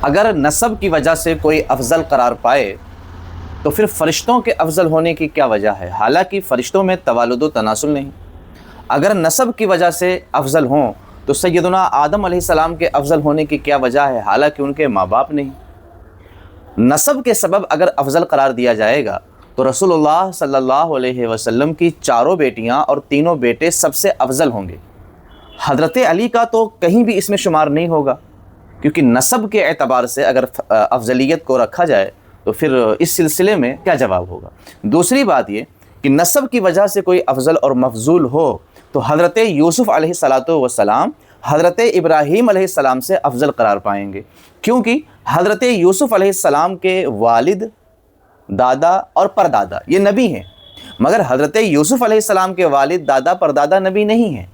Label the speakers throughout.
Speaker 1: اگر نسب کی وجہ سے کوئی افضل قرار پائے تو پھر فرشتوں کے افضل ہونے کی کیا وجہ ہے؟ حالانکہ فرشتوں میں توالد و تناسل نہیں۔ اگر نسب کی وجہ سے افضل ہوں تو سیدنا آدم علیہ السلام کے افضل ہونے کی کیا وجہ ہے؟ حالانکہ ان کے ماں باپ نہیں۔ نسب کے سبب اگر افضل قرار دیا جائے گا تو رسول اللہ صلی اللہ علیہ وسلم کی چاروں بیٹیاں اور تینوں بیٹے سب سے افضل ہوں گے۔ حضرت علی کا تو کہیں بھی اس میں شمار نہیں ہوگا، کیونکہ نسب کے اعتبار سے اگر افضلیت کو رکھا جائے تو پھر اس سلسلے میں کیا جواب ہوگا؟ دوسری بات یہ کہ نسب کی وجہ سے کوئی افضل اور مفضول ہو تو حضرت یوسف علیہ السلام حضرت ابراہیم علیہ السلام سے افضل قرار پائیں گے، کیونکہ حضرت یوسف علیہ السلام کے والد، دادا اور پردادا یہ نبی ہیں، مگر حضرت یوسف علیہ السلام کے والد، دادا، پردادا نبی نہیں ہیں۔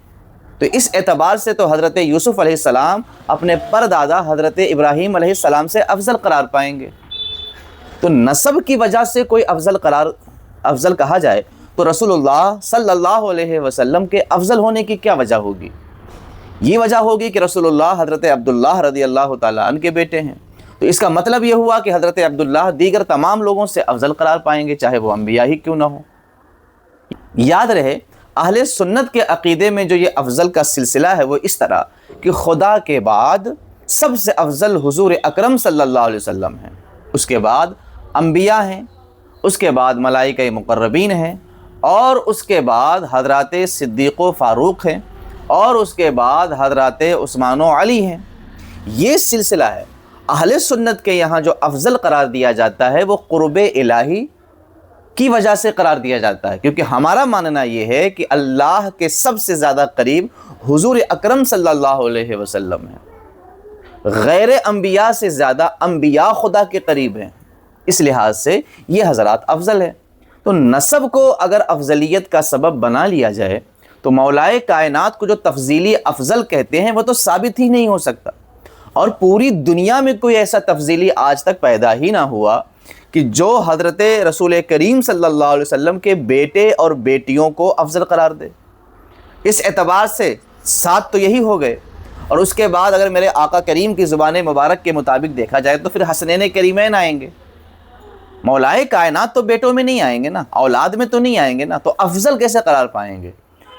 Speaker 1: تو اس اعتبار سے تو حضرت یوسف علیہ السلام اپنے پردادا حضرت ابراہیم علیہ السلام سے افضل قرار پائیں گے۔ تو نسب کی وجہ سے کوئی افضل کہا جائے تو رسول اللہ صلی اللہ علیہ وسلم کے افضل ہونے کی کیا وجہ ہوگی؟ یہ وجہ ہوگی کہ رسول اللہ حضرت عبداللہ رضی اللہ تعالیٰ عنہ کے بیٹے ہیں، تو اس کا مطلب یہ ہوا کہ حضرت عبداللہ دیگر تمام لوگوں سے افضل قرار پائیں گے، چاہے وہ انبیاء ہی کیوں نہ ہوں۔ یاد رہے اہل سنت کے عقیدے میں جو یہ افضل کا سلسلہ ہے وہ اس طرح کہ خدا کے بعد سب سے افضل حضور اکرم صلی اللہ علیہ وسلم ہیں، اس کے بعد انبیاء ہیں، اس کے بعد ملائکہ مقربین ہیں، اور اس کے بعد حضرات صدیق و فاروق ہیں، اور اس کے بعد حضرات عثمان و علی ہیں۔ یہ سلسلہ ہے۔ اہل سنت کے یہاں جو افضل قرار دیا جاتا ہے وہ قرب الہی کی وجہ سے قرار دیا جاتا ہے، کیونکہ ہمارا ماننا یہ ہے کہ اللہ کے سب سے زیادہ قریب حضور اکرم صلی اللہ علیہ وسلم ہیں، غیر انبیاء سے زیادہ انبیاء خدا کے قریب ہیں، اس لحاظ سے یہ حضرات افضل ہیں۔ تو نسب کو اگر افضلیت کا سبب بنا لیا جائے تو مولائے کائنات کو جو تفضیلی افضل کہتے ہیں وہ تو ثابت ہی نہیں ہو سکتا، اور پوری دنیا میں کوئی ایسا تفضیلی آج تک پیدا ہی نہ ہوا کہ جو حضرت رسول کریم صلی اللہ علیہ وسلم کے بیٹے اور بیٹیوں کو افضل قرار دے۔ اس اعتبار سے 7 تو یہی ہو گئے، اور اس کے بعد اگر میرے آقا کریم کی زبان مبارک کے مطابق دیکھا جائے تو پھر حسنین کریمین آئیں گے۔ مولائے کائنات تو بیٹوں میں نہیں آئیں گے نا، اولاد میں تو نہیں آئیں گے نا، تو افضل کیسے قرار پائیں گے؟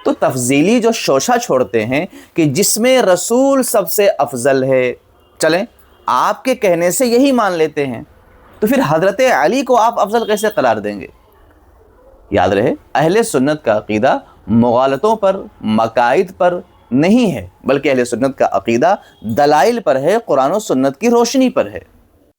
Speaker 1: تو تفضیلی جو شوشہ چھوڑتے ہیں کہ جس میں رسول سب سے افضل ہے، چلیں آپ کے کہنے سے یہی مان لیتے ہیں، تو پھر حضرت علی کو آپ افضل کیسے قرار دیں گے؟ یاد رہے اہل سنت کا عقیدہ مغالطوں پر، مقائد پر نہیں ہے، بلکہ اہل سنت کا عقیدہ دلائل پر ہے، قرآن و سنت کی روشنی پر ہے۔